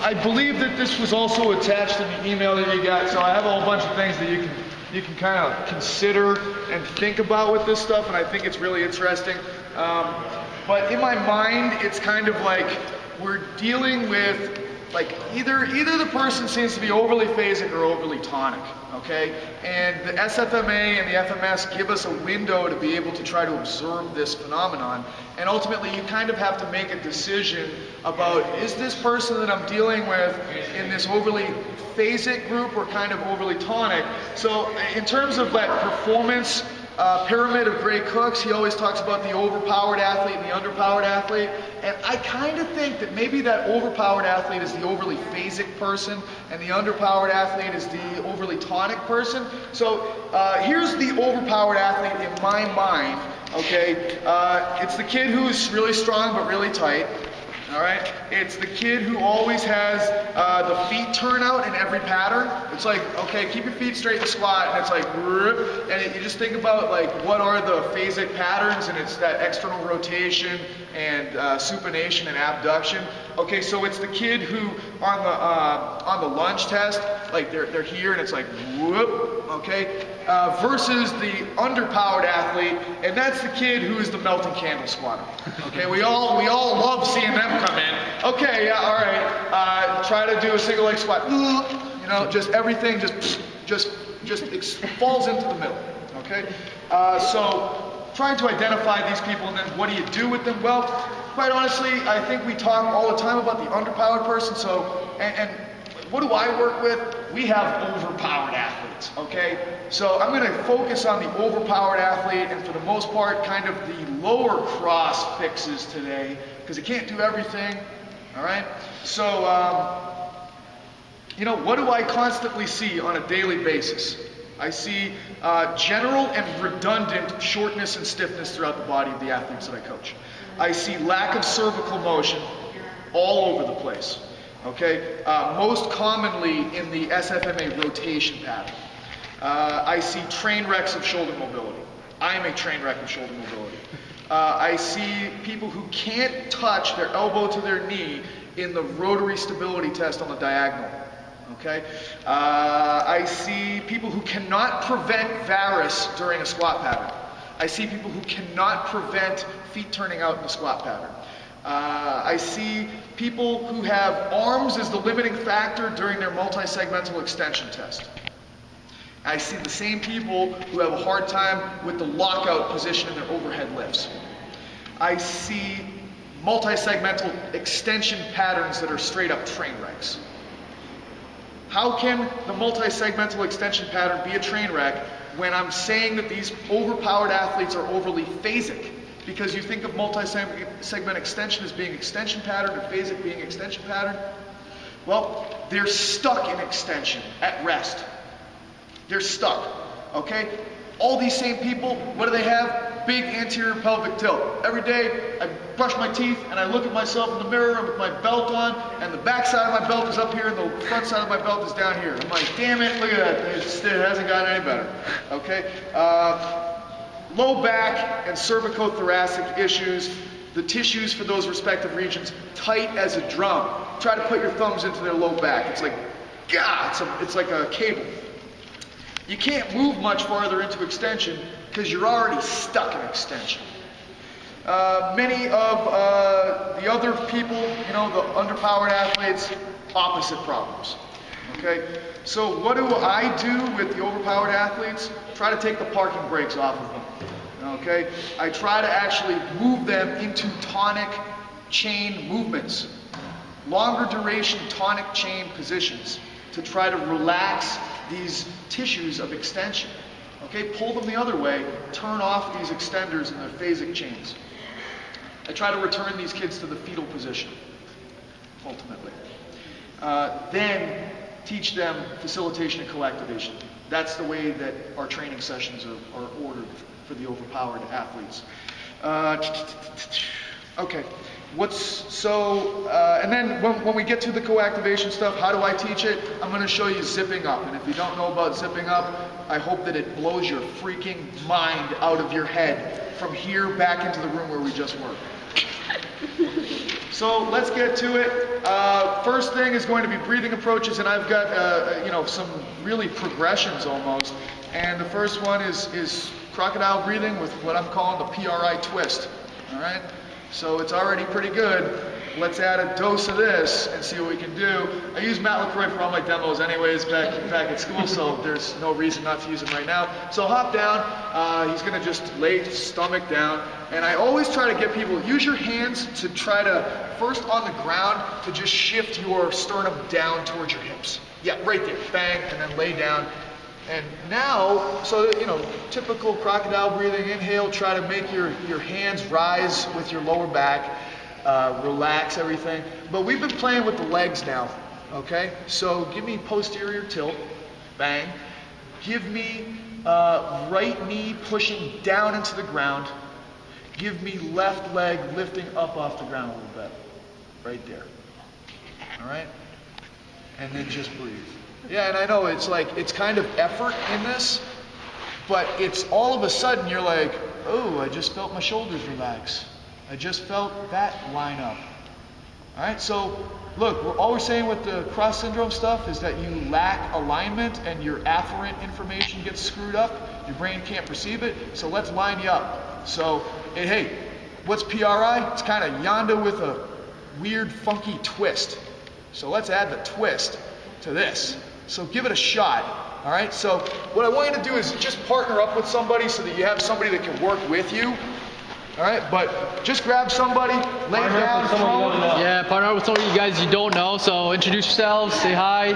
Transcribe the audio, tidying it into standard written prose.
I believe that this was also attached in the email that you got, so I have a whole bunch of things that you can kind of consider and think about with this stuff, and I think it's really interesting. But in my mind, it's kind of like we're dealing with like either the person seems to be overly phasic or overly tonic, okay? And the SFMA and the FMS give us a window to be able to try to observe this phenomenon. And ultimately, you kind of have to make a decision about, is this person that I'm dealing with in this overly phasic group or kind of overly tonic? So in terms of that performance pyramid of Gray Cook's, he always talks about the overpowered athlete and the underpowered athlete. And I kind of think that maybe that overpowered athlete is the overly phasic person and the underpowered athlete is the overly tonic person. So here's the overpowered athlete in my mind, okay? It's the kid who's really strong but really tight. All right, it's the kid who always has the feet turn out in every pattern. It's like, okay, keep your feet straight in the squat, and it's like, and you just think about like what are the phasic patterns, and it's that external rotation and supination and abduction. Okay, so it's the kid who on the lunge test, like they're here, and it's like whoop, okay, versus the underpowered athlete, and that's the kid who is the melting candle squatter. Okay, we all love seeing them come in. Okay, yeah, all right. Try to do a single leg squat. You know, just everything just falls into the middle. Okay, so trying to identify these people, and then what do you do with them? Well, quite honestly, I think we talk all the time about the underpowered person. So, and what do I work with? We have overpowered athletes, okay? So I'm gonna focus on the overpowered athlete, and for the most part, kind of the lower cross fixes today, because it can't do everything, all right? So, you know, what do I constantly see on a daily basis? I see general and redundant shortness and stiffness throughout the body of the athletes that I coach. I see lack of cervical motion all over the place. Okay, most commonly in the SFMA rotation pattern. I see train wrecks of shoulder mobility. I am a train wreck of shoulder mobility. I see people who can't touch their elbow to their knee in the rotary stability test on the diagonal. Okay, I see people who cannot prevent varus during a squat pattern. I see people who cannot prevent feet turning out in the squat pattern. I see people who have arms as the limiting factor during their multi-segmental extension test. I see the same people who have a hard time with the lockout position in their overhead lifts. I see multi-segmental extension patterns that are straight up train wrecks. How can the multi-segmental extension pattern be a train wreck when I'm saying that these overpowered athletes are overly phasic? Because you think of multi-segment extension as being extension pattern and phasic being extension pattern. Well, they're stuck in extension at rest. They're stuck, okay? All these same people, what do they have? Big anterior pelvic tilt. Every day, I brush my teeth and I look at myself in the mirror with my belt on, and the back side of my belt is up here and the front side of my belt is down here. I'm like, damn it, look at that. It hasn't gotten any better, okay? Low back and cervicothoracic issues, the tissues for those respective regions, tight as a drum. Try to put your thumbs into their low back. It's like, God, it's like a cable. You can't move much farther into extension because you're already stuck in extension. Many of the other people, you know, the underpowered athletes, opposite problems. Okay, so what do I do with the overpowered athletes? Try to take the parking brakes off of them. Okay, I try to actually move them into tonic chain movements, longer duration tonic chain positions to try to relax these tissues of extension. Okay, pull them the other way, turn off these extenders and their phasic chains. I try to return these kids to the fetal position, ultimately. Then teach them facilitation and co-activation. That's the way that our training sessions are ordered for the overpowered athletes. Okay, and then when we get to the co-activation stuff, how do I teach it? I'm going to show you zipping up, and if you don't know about zipping up, I hope that it blows your freaking mind out of your head from here back into the room where we just were. So let's get to it. First thing is going to be breathing approaches, and I've got you know, some really progressions almost. And the first one is crocodile breathing with what I'm calling the PRI twist. All right. So it's already pretty good. Let's add a dose of this and see what we can do. I use Matt LaCroix for all my demos anyways back at school, so there's no reason not to use him right now. So hop down, he's gonna just lay stomach down, and I always try to get people, use your hands to try to, first on the ground, to just shift your sternum down towards your hips. Yeah, right there, bang, and then lay down. And now, so, you know, typical crocodile breathing, inhale, try to make your hands rise with your lower back, relax everything. But we've been playing with the legs now, okay? So give me posterior tilt, bang. Give me right knee pushing down into the ground. Give me left leg lifting up off the ground a little bit, right there, all right? And then just breathe. Yeah, and I know it's like, it's kind of effort in this, but it's all of a sudden you're like, oh, I just felt my shoulders relax. I just felt that line up. All right, so look, all we're saying with the cross syndrome stuff is that you lack alignment and your afferent information gets screwed up. Your brain can't perceive it, so let's line you up. So, hey, what's PRI? It's kind of yanda with a weird, funky twist. So let's add the twist to this. So give it a shot, all right? So what I want you to do is just partner up with somebody so that you have somebody that can work with you, all right? But just grab somebody, lay down, yeah, partner up with some of you guys you don't know, so introduce yourselves, say hi.